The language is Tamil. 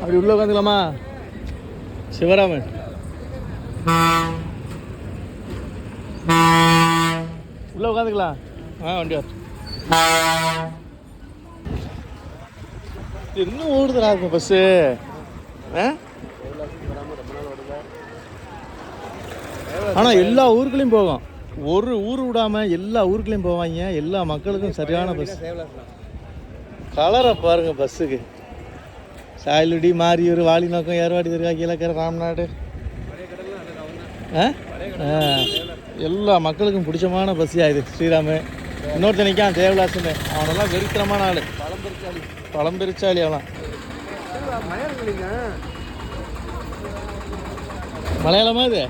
அப்படி உள்ள உட்காந்துக்கலாமா? சிவராமன் உள்ள உட்காந்துக்கலாம். வண்டி வர இன்னும் ஓடுதுடா இருக்கும் பஸ்ஸு. ஆனால் எல்லா ஊருக்குள்ளேயும் போகும். ஒரு ஊர் விடாமல் எல்லா ஊருக்குள்ளேயும் போவாங்க. எல்லா மக்களுக்கும் சரியான பஸ். கலரை பாருங்க பஸ்ஸுக்கு. சாயலுடி, மாரியூர், வாலிநோக்கம், ஏர்வாடி, தர்கா, கீழக்கரை, ராம்நாடு, எல்லா மக்களுக்கும் பிடிச்சமான பஸ்ஸியா இது ஸ்ரீராமு. இன்னொருத்தனைக்கான் தேவலாசுன்னு, அவனெல்லாம் வெறித்தனமான ஆள். பழம்பெருச்சாளி அவன். மலையாளமா இது?